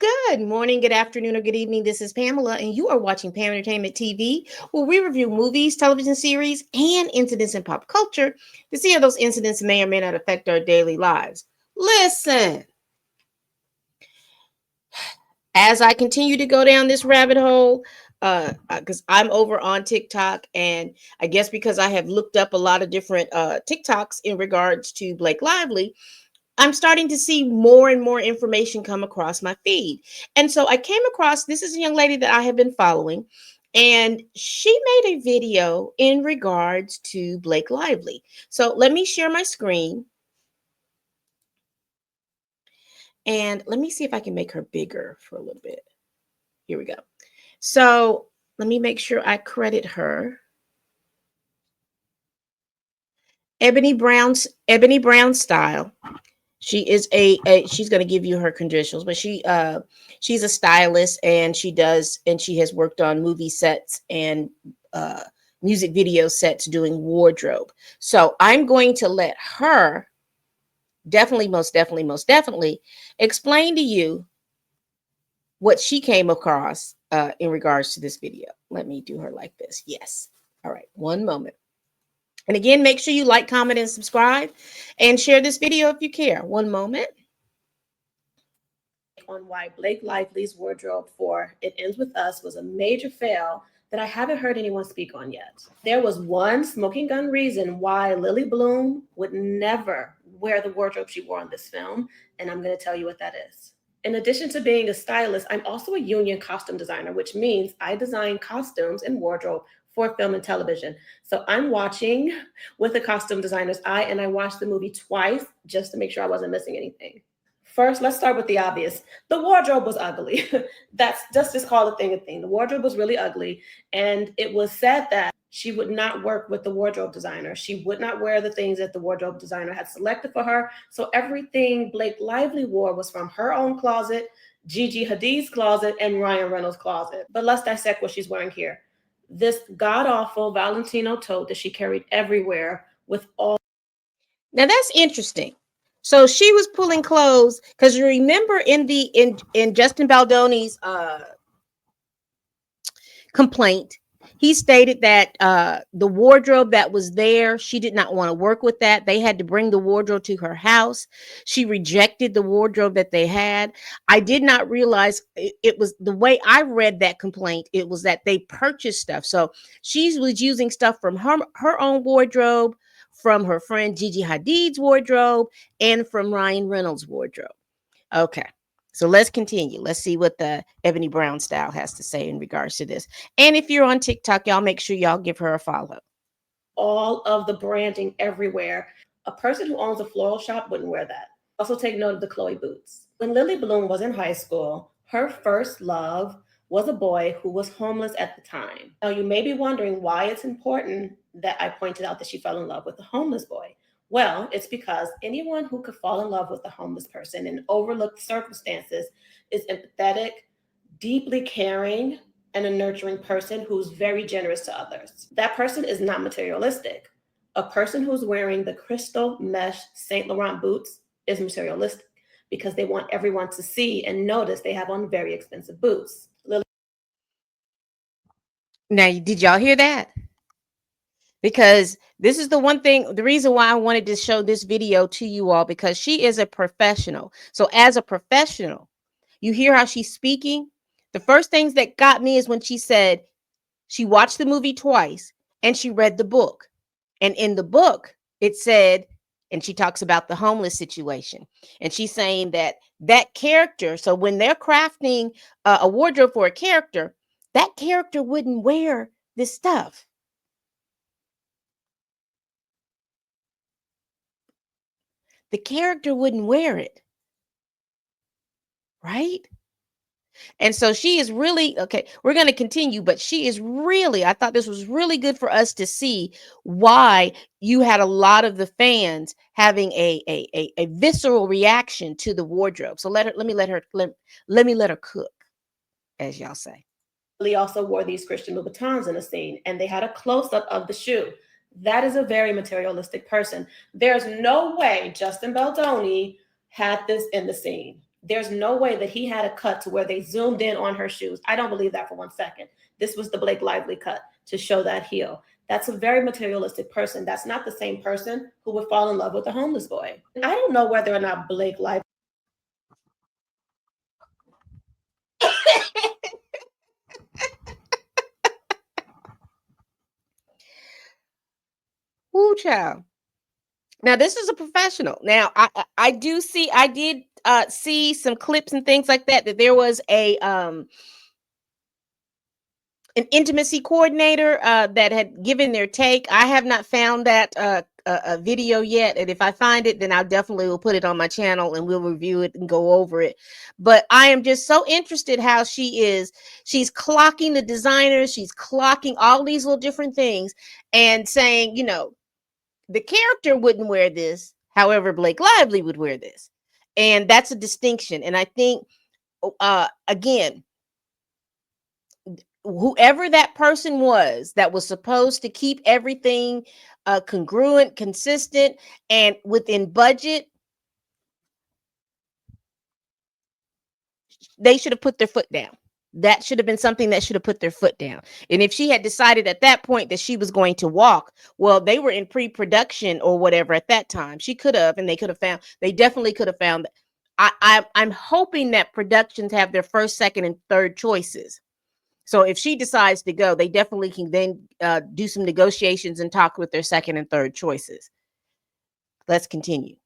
Good morning, good afternoon, or good evening. This is Pamela, and you are watching Pam Entertainment TV, where we review movies, television series, and incidents in pop culture to see how those incidents may or may not affect our daily lives. Listen, as I continue to go down this rabbit hole, because I'm over on TikTok, and I guess because I have looked up a lot of different TikToks in regards to Blake Lively, I'm starting to see more and more information come across my feed. And so I came across this is a young lady that I have been following, and she made a video in regards to Blake Lively. So let me share my screen and let me see if I can make her bigger for a little bit. Here we go. So let me make sure I credit her. Ebony Brown style. She is she's going to give you her credentials, but she's a stylist, and she has worked on movie sets and uh music video sets doing wardrobe. So I'm going to let her most definitely explain to you what she came across in regards to this video. Let me do her like this. Yes. All right, one moment. And again, make sure you like, comment, and subscribe, and share this video if you care. One moment. On why Blake Lively's wardrobe for It Ends With Us was a major fail that I haven't heard anyone speak on yet. There was one smoking gun reason why Lily Bloom would never wear the wardrobe she wore in this film, and I'm going to tell you what that is. In addition to being a stylist, I'm also a union costume designer, which means I design costumes and wardrobe for film and television. So I'm watching with a costume designer's eye, and I watched the movie twice just to make sure I wasn't missing anything. First, let's start with the obvious. The wardrobe was ugly. That's just call the thing a thing. The wardrobe was really ugly, and it was said that she would not work with the wardrobe designer. She would not wear the things that the wardrobe designer had selected for her. So everything Blake Lively wore was from her own closet, Gigi Hadid's closet, and Ryan Reynolds' closet. But let's dissect what she's wearing here. This god-awful Valentino tote that she carried everywhere with all. Now that's interesting. So she was pulling clothes because you remember in Justin Baldoni's complaint, he stated that the wardrobe that was there, she did not want to work with that. They had to bring the wardrobe to her house. She rejected the wardrobe that they had. I did not realize it was the way I read that complaint. It was that they purchased stuff. So she was using stuff from her own wardrobe, from her friend Gigi Hadid's wardrobe, and from Ryan Reynolds' wardrobe. Okay. So let's continue. Let's see what the Ebony Brown style has to say in regards to this. And if you're on TikTok, y'all make sure y'all give her a follow. All of the branding everywhere. A person who owns a floral shop wouldn't wear that. Also, take note of the Chloe boots. When Lily Bloom was in high school, her first love was a boy who was homeless at the time. Now, you may be wondering why it's important that I pointed out that she fell in love with a homeless boy. Well, it's because anyone who could fall in love with a homeless person in overlooked circumstances is empathetic, deeply caring, and a nurturing person who's very generous to others. That person is not materialistic. A person who's wearing the crystal mesh Saint Laurent boots is materialistic because they want everyone to see and notice they have on very expensive boots. Now, did y'all hear that? Because this is the one thing, the reason why I wanted to show this video to you all, because she is a professional. So as a professional, you hear how she's speaking. The first things that got me is when she said she watched the movie twice and she read the book. And in the book, it said, and she talks about the homeless situation. And she's saying that that character, so when they're crafting a wardrobe for a character, that character wouldn't wear this stuff. The character wouldn't wear it. Right? And so she is really okay. We're going to continue, but she is really, I thought this was really good for us to see why you had a lot of the fans having a visceral reaction to the wardrobe. So let me let her cook, as y'all say. Lee also wore these Christian Louboutins in a scene, and they had a close-up of the shoe. That is a very materialistic person. There's no way Justin Baldoni had this in the scene. There's no way that he had a cut to where they zoomed in on her shoes. I don't believe that for 1 second. This was the Blake Lively cut to show that heel. That's a very materialistic person. That's not the same person who would fall in love with a homeless boy. I don't know whether or not Blake Lively. Woo, child. Now this is a professional. Now I do see, I did see some clips and things like that, that there was a an intimacy coordinator that had given their take. I have not found that a video yet, and if I find it, then I definitely will put it on my channel and we'll review it and go over it. But I am just so interested how she's clocking the designers, she's clocking all these little different things, and saying, you know, the character wouldn't wear this, however Blake Lively would wear this, and that's a distinction. And I think again, whoever that person was that was supposed to keep everything congruent, consistent, and within budget, they should have put their foot down. That should have been something that should have put their foot down. And if she had decided at that point that she was going to walk, well, they were in pre-production or whatever at that time. She could have, and they could have found, they definitely could have found. I'm hoping that productions have their first, second, and third choices. So if she decides to go, they definitely can then do some negotiations and talk with their second and third choices. Let's continue.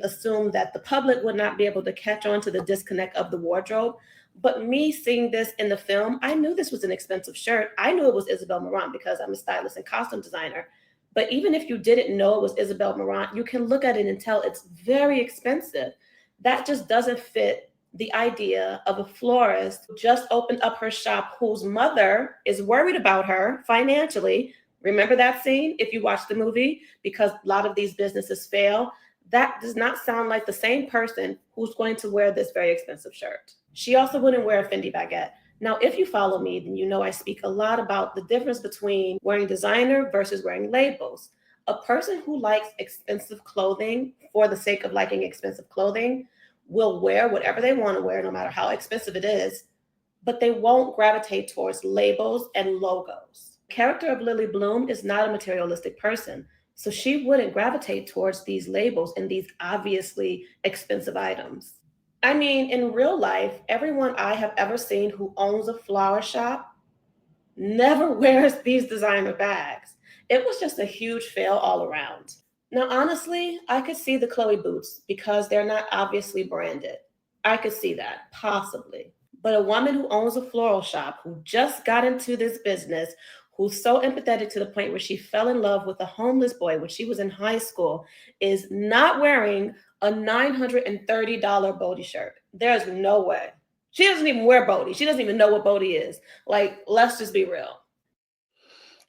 Assumed that the public would not be able to catch on to the disconnect of the wardrobe. But me seeing this in the film, I knew this was an expensive shirt. I knew it was Isabel Marant because I'm a stylist and costume designer. But even if you didn't know it was Isabel Marant, you can look at it and tell it's very expensive. That just doesn't fit the idea of a florist who just opened up her shop, whose mother is worried about her financially. Remember that scene if you watch the movie? Because a lot of these businesses fail. That does not sound like the same person who's going to wear this very expensive shirt. She also wouldn't wear a Fendi baguette. Now, if you follow me, then you know I speak a lot about the difference between wearing designer versus wearing labels. A person who likes expensive clothing for the sake of liking expensive clothing will wear whatever they want to wear, no matter how expensive it is, but they won't gravitate towards labels and logos. The character of Lily Bloom is not a materialistic person. So she wouldn't gravitate towards these labels and these obviously expensive items. I mean, in real life, everyone I have ever seen who owns a flower shop never wears these designer bags. It was just a huge fail all around. Now, honestly, I could see the Chloe boots because they're not obviously branded. I could see that, possibly. But a woman who owns a floral shop, who just got into this business, who's so empathetic to the point where she fell in love with a homeless boy when she was in high school, is not wearing a $930 Bodie shirt. There's no way. She doesn't even wear Bodie. She doesn't even know what Bodie is. Like, let's just be real.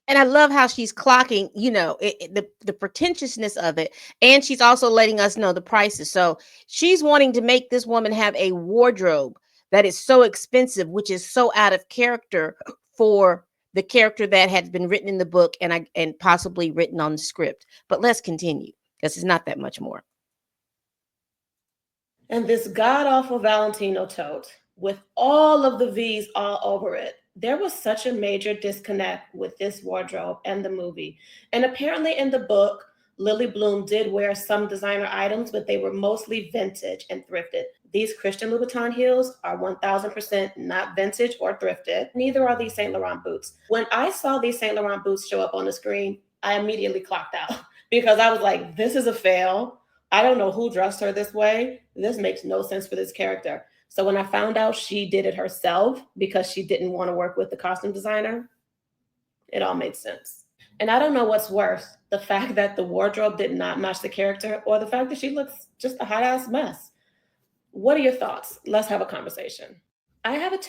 And I love how she's clocking, you know, the pretentiousness of it, and she's also letting us know the prices. So she's wanting to make this woman have a wardrobe that is so expensive, which is so out of character for the character that had been written in the book and possibly written on the script. But let's continue because it's not that much more. And this god awful Valentino tote with all of the V's all over it. There was such a major disconnect with this wardrobe and the movie. And apparently, in the book, Lily Bloom did wear some designer items, but they were mostly vintage and thrifted. These Christian Louboutin heels are 1000% not vintage or thrifted. Neither are these Saint Laurent boots. When I saw these Saint Laurent boots show up on the screen, I immediately clocked out because I was like, this is a fail. I don't know who dressed her this way. This makes no sense for this character. So when I found out she did it herself because she didn't want to work with the costume designer, it all made sense. And I don't know what's worse, the fact that the wardrobe did not match the character or the fact that she looks just a hot ass mess. What are your thoughts? Let's have a conversation. I have a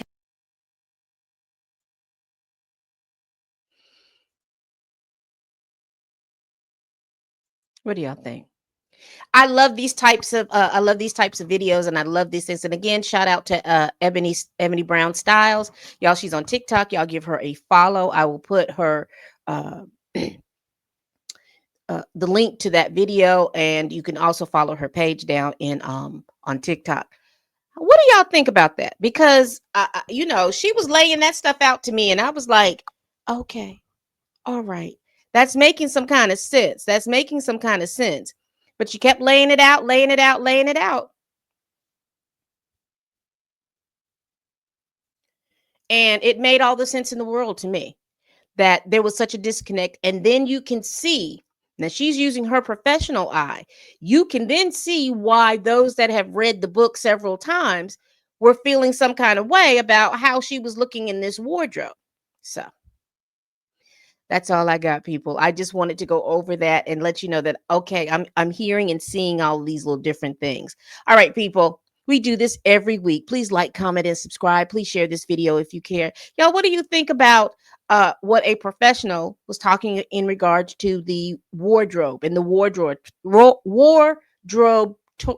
What do y'all think? I love these types of videos, and I love these things. And again, shout out to Ebony Brown Styles. Y'all, she's on TikTok. Y'all give her a follow. I will put her the link to that video, and you can also follow her page down in on TikTok. What do y'all think about that? Because she was laying that stuff out to me, and I was like, okay, all right, that's making some kind of sense. That's making some kind of sense. But you kept laying it out, laying it out, laying it out, and it made all the sense in the world to me that there was such a disconnect. And then you can see, now she's using her professional eye. You can then see why those that have read the book several times were feeling some kind of way about how she was looking in this wardrobe. So that's all I got, people. I just wanted to go over that and let you know that okay, I'm hearing and seeing all these little different things. All right, people. We do this every week. Please like, comment, and subscribe. Please share this video if you care. Y'all, what do you think about what a professional was talking in regards to the wardrobe and the wardrobe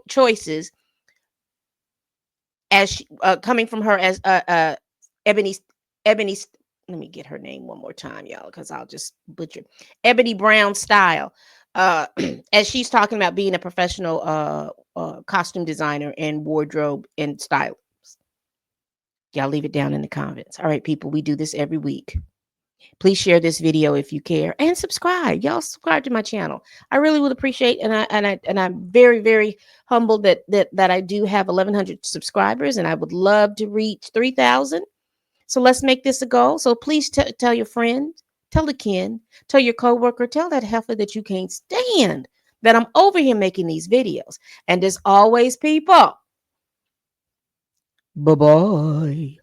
choices as coming from her as Ebony Ebony. Let me get her name one more time, y'all, because I'll just butcher Ebony Brown style. As she's talking about being a professional costume designer and wardrobe and stylist. Y'all leave it down in the comments. All right, people, we do this every week. Please share this video if you care and subscribe. Y'all subscribe to my channel. I really would appreciate, and I'm very, very humbled that I do have 1,100 subscribers, and I would love to reach 3,000. So let's make this a goal. So please tell your friends, tell the kin, tell your coworker, tell that heifer that you can't stand that I'm over here making these videos. And as always, people, bye bye.